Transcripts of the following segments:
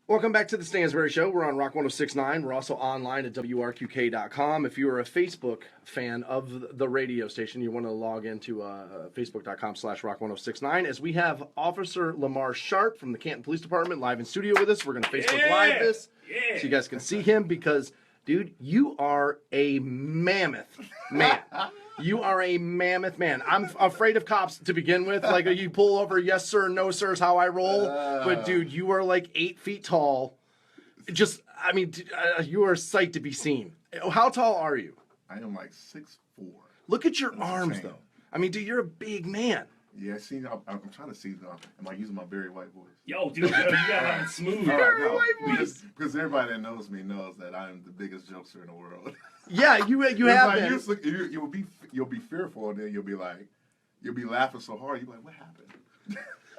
Welcome back to the Stansbury Show. We're on Rock 106.9. We're also online at WRQK.com. If you are a Facebook fan of the radio station, you want to log into Facebook.com/Rock 106.9. As we have Officer Lamar Sharpe from the Canton Police Department live in studio with us. We're going to Facebook Live this so you guys can see him because, dude, you are a mammoth man. You are a mammoth man. I'm afraid of cops to begin with. Like, you pull over, yes, sir, no, sir is how I roll. But, dude, you are like 8 feet tall. You are a sight to be seen. How tall are you? I am like 6'4". Look at your arms, though. I mean, dude, you're a big man. Yeah, see, I'm trying to see. Am I using my Barry White voice? Yo, dude, you got it smooth. Barry White voice. Because everybody that knows me knows that I'm the biggest jokester in the world. Yeah, you have been. You'll be fearful, and then you'll be laughing so hard. You'll be like, what happened?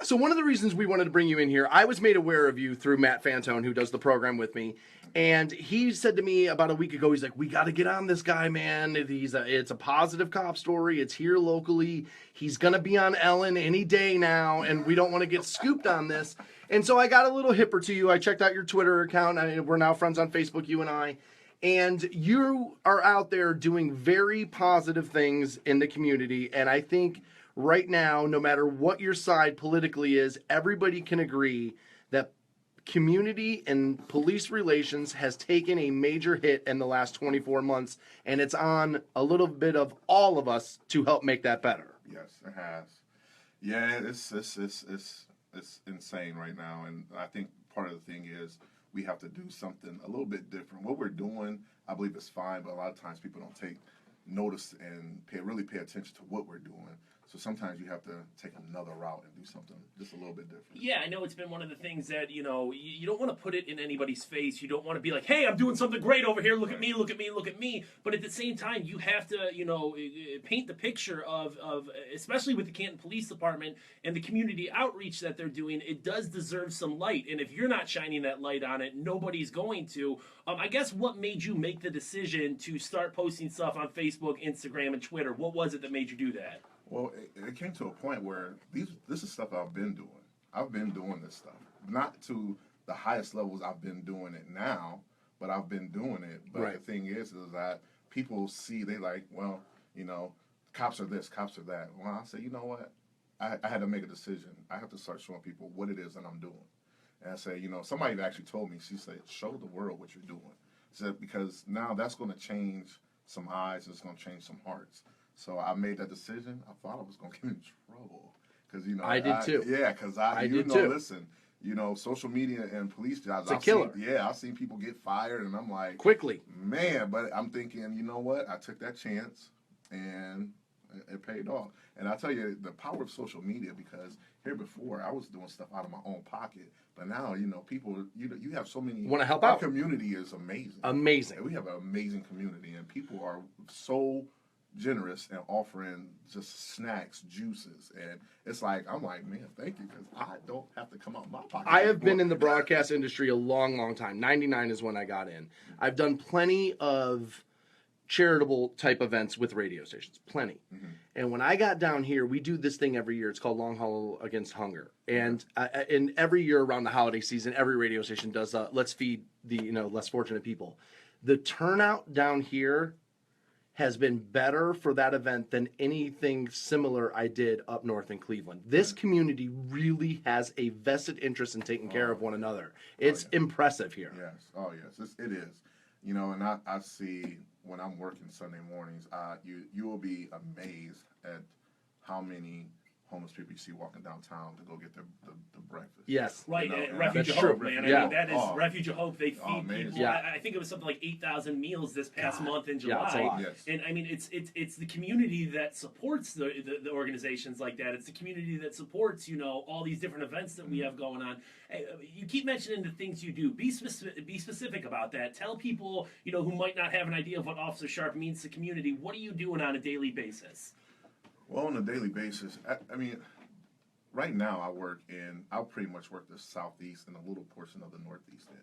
So one of the reasons we wanted to bring you in here, I was made aware of you through Matt Fantone, who does the program with me, and he said to me about a week ago, he's like, we got to get on this guy, man. It's a positive cop story. It's here locally. He's going to be on Ellen any day now, and we don't want to get scooped on this. And so I got a little hipper to you. I checked out your Twitter account. We're now friends on Facebook, you and I. And you are out there doing very positive things in the community, and I think right now, no matter what your side politically is, everybody can agree that community and police relations has taken a major hit in the last 24 months, and it's on a little bit of all of us to help make that better. Yes, it has. Yeah, it's insane right now, and I think part of the thing is we have to do something a little bit different. What we're doing, I believe, is fine, but a lot of times people don't take notice and really pay attention to what we're doing. So sometimes you have to take another route and do something just a little bit different. Yeah, I know it's been one of the things that, you don't want to put it in anybody's face. You don't want to be like, hey, I'm doing something great over here. Look at me, look at me, look at me. But at the same time, you have to, paint the picture of especially with the Canton Police Department and the community outreach that they're doing, it does deserve some light. And if you're not shining that light on it, nobody's going to. I guess what made you make the decision to start posting stuff on Facebook, Instagram, and Twitter? What was it that made you do that? Well, it came to a point where this is stuff I've been doing. I've been doing this stuff. Not to the highest levels I've been doing it now, but I've been doing it. But right. The thing is that people see, they like, well, cops are this, cops are that. Well, I say, you know what? I had to make a decision. I have to start showing people what it is that I'm doing. And I say, somebody actually told me, she said, show the world what you're doing. So, because now that's going to change some eyes, it's going to change some hearts. So I made that decision. I thought I was going to get in trouble. Because, I did too. Yeah, because listen, social media and police jobs. It's a killer. I've seen people get fired, and I'm like, quickly. Man, but I'm thinking, you know what? I took that chance, and it paid off. And I tell you, the power of social media, because here before, I was doing stuff out of my own pocket. But now, people, you have so many. Want to help our out. Community is amazing. Amazing. And we have an amazing community, and people are so generous and offering just snacks, juices, and it's like, I'm like, man, thank you, because I don't have to come out my pocket. I have been in the broadcast industry a long, long time. 99 is when I got in. I've done plenty of charitable type events with radio stations, plenty. Mm-hmm. And when I got down here, we do this thing every year. It's called Long Haul Against Hunger. And every year around the holiday season, every radio station does Let's Feed the less fortunate people. The turnout down here has been better for that event than anything similar I did up north in Cleveland. This community really has a vested interest in taking care of one another. It's impressive here. Yes. Oh, yes. It is. And I see when I'm working Sunday mornings, you will be amazed at how many homeless people you see walking downtown to go get the breakfast. Yes. Right, Refuge of Hope, man. I mean, that is Refuge of Hope. They feed people. Yeah. I think it was something like 8,000 meals this past month in July. Yeah, it's a lot. Yes. And I mean, it's the community that supports the organizations like that. It's the community that supports, all these different events that we have going on. You keep mentioning the things you do. Be specific about that. Tell people, who might not have an idea of what Officer Sharpe means to community. What are you doing on a daily basis? Well, on a daily basis, I mean, right now I'll pretty much work the southeast and a little portion of the northeast end.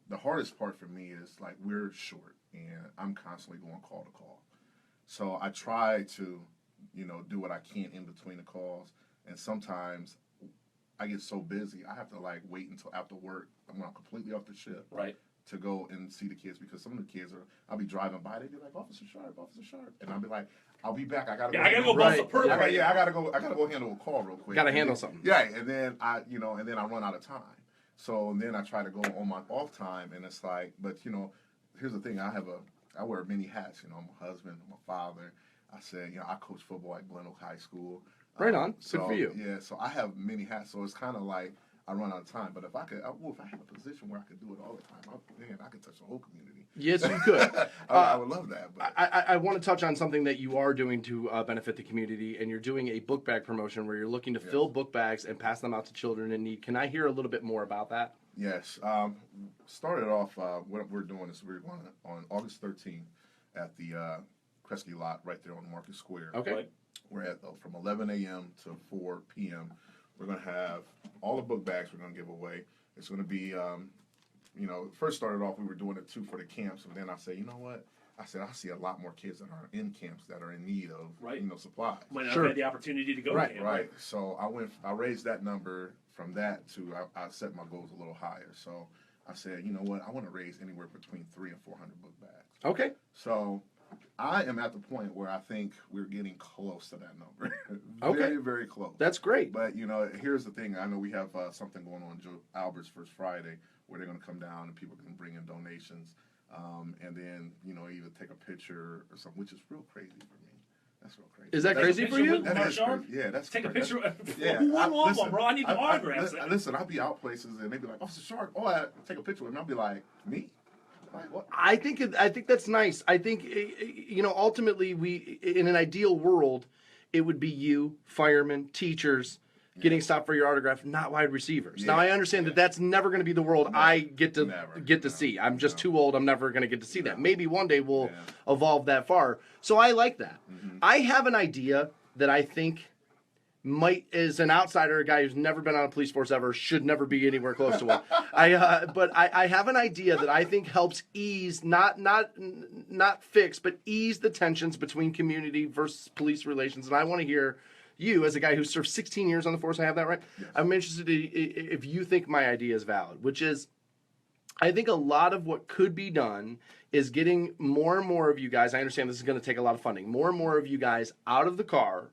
The hardest part for me is, like, we're short, and I'm constantly going call to call. So I try to, do what I can in between the calls, and sometimes I get so busy, I have to like wait until after work when I'm completely off the shift. Right. To go and see the kids because some of the kids I'll be driving by, they be like, Officer Sharpe, and I'll be like, I'll be back. I gotta go bust a perk. I gotta go handle a call real quick. Gotta handle something. Yeah, and then I run out of time. So then I try to go on my off time, and it's like, but here's the thing, I wear many hats. I'm a husband, I'm a father. I said, I coach football at Glen Oak High School. Right on. Good for you. Yeah, so I have many hats. So it's kind of like I run out of time. But if I had a position where I could do it all the time, I could touch the whole community. Yes, you could. I would love that. But I want to touch on something that you are doing to benefit the community, and you're doing a book bag promotion where you're looking to fill book bags and pass them out to children in need. Can I hear a little bit more about that? Yes. Started off, what we're doing is we're going on August 13th at the Kresge lot right there on Market Square. Okay. We're at from 11 a.m. to 4 p.m. We're going to have all the book bags we're going to give away. It's going to be, first started off, we were doing it too for the camps. And then I said, you know what? I see a lot more kids that are in camps that are in need of, supplies. Might not have had the opportunity to go to camp. Right. So I raised that number from that to, I set my goals a little higher. So I said, you know what? I want to raise anywhere between 300 and 400 book bags. Okay. So I am at the point where I think we're getting close to that number. Okay. Very, very close. That's great. But, here's the thing. I know we have something going on Joe Albert's First Friday where they're going to come down and people can bring in donations and then, either take a picture or something, which is real crazy for me. That's real crazy. Is that crazy for you? That is crazy. Yeah, that's Take crazy. a picture. Who won one, bro? I need the autographs. Listen, I'll be out places and they be like, Officer Sharpe, I take a picture with him. I'll be like, me? Like, what? I think that's nice. I think ultimately we in an ideal world, it would be you, firemen, teachers, getting stopped for your autograph, not wide receivers. Now I understand that that's never going to be the world I get to see. I'm just too old. I'm never going to get to see that. Maybe one day we'll evolve that far. So I like that. Mm-hmm. I have an idea that I think might, as an outsider, a guy who's never been on a police force ever, should never be anywhere close to one. But I have an idea that I think helps ease, not fix, but ease the tensions between community versus police relations. And I want to hear you, as a guy who served 16 years on the force, I have that right? Yes. I'm interested if you think my idea is valid, which is, I think a lot of what could be done is getting more and more of you guys, I understand this is going to take a lot of funding, more and more of you guys out of the car,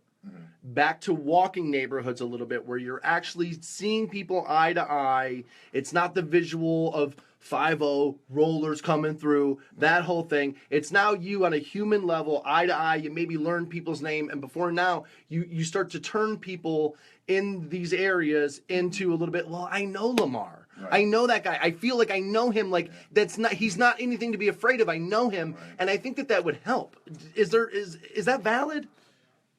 back to walking neighborhoods a little bit where you're actually seeing people eye to eye. It's not the visual of 5-0 rollers coming through, that whole thing. It's now you on a human level, eye to eye. You maybe learn people's name, and before now, you start to turn people in these areas into a little bit, well, I know Lamar. Right. I know that guy. I feel like I know him. Like he's not anything to be afraid of. I know him, and I think that would help. Is that valid?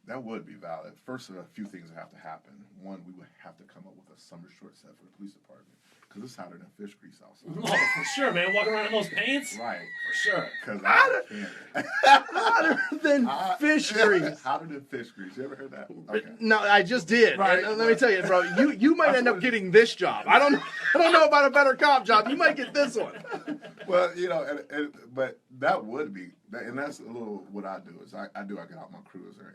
That would be valid. First, a few things have to happen. One, we would have to come up with a summer short set for the police department because it's hotter than fish grease outside. Oh, for sure, man. Walking around in those pants? Right. For sure. Because hotter than fish grease. Hotter than fish grease. You ever heard that? Okay. No, I just did. Right. Let me tell you, bro. You might end up getting this job. I don't know about a better cop job. You might get this one. Well, but that would be, and that's a little what I do is I get out my cruiser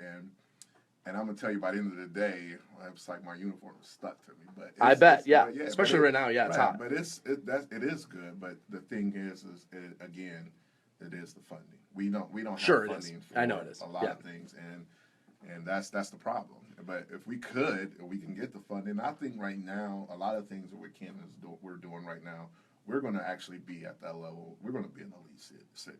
and I'm gonna tell you, by the end of the day, it's like my uniform is stuck to me. But I bet, yeah. Especially right now, it's hot. But it is good. But the thing is it is the funding. We don't have funding for I know it is. A lot of things, and that's the problem. But if we can get the funding. I think right now a lot of things that we're doing right now, we're going to actually be at that level. We're going to be an elite city.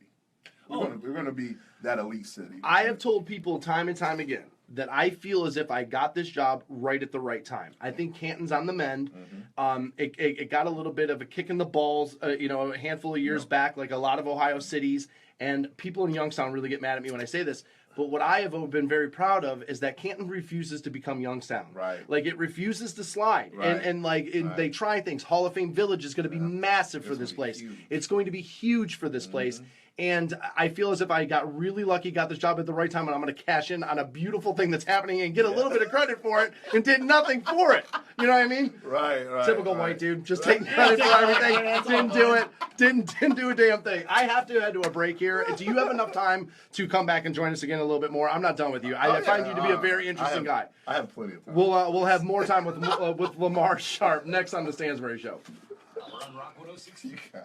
We're going to be that elite city. I have told people time and time again that I feel as if I got this job right at the right time. I think Canton's on the mend. Mm-hmm. It got a little bit of a kick in the balls, a handful of years back, like a lot of Ohio cities. And people in Youngstown really get mad at me when I say this. But what I have been very proud of is that Canton refuses to become Youngstown. Right. Like, it refuses to slide. Right. And they try things. Hall of Fame Village is going to be massive for this place. Huge. It's going to be huge for this place. And I feel as if I got really lucky, got this job at the right time, and I'm going to cash in on a beautiful thing that's happening and get a little bit of credit for it, and did nothing for it. You know what I mean? Right. Typical white dude, just taking credit for everything. Didn't do it. Didn't do a damn thing. I have to head to a break here. Do you have enough time to come back and join us again a little bit more? I'm not done with you. I find you to be a very interesting guy. I have plenty of time. We'll have more time with Lamar Sharpe next on the Stansbury Show. On Rock 106. You guys.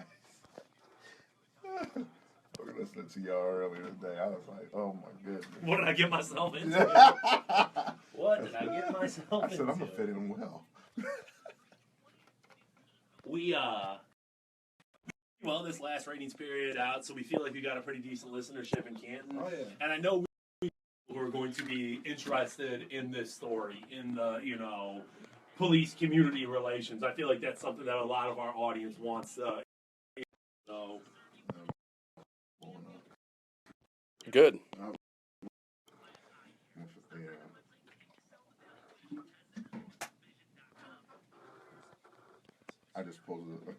We were listening to y'all earlier today. I was like, oh my goodness. What did I get myself into? What did I get myself I said, into? I'm going to fit in well. Well, this last ratings period out, so we feel like we got a pretty decent listenership in Canton. Oh, yeah. And I know who are going to be interested in this story, in the, police community relations. I feel like that's something that a lot of our audience wants. So. Good. I just posted it.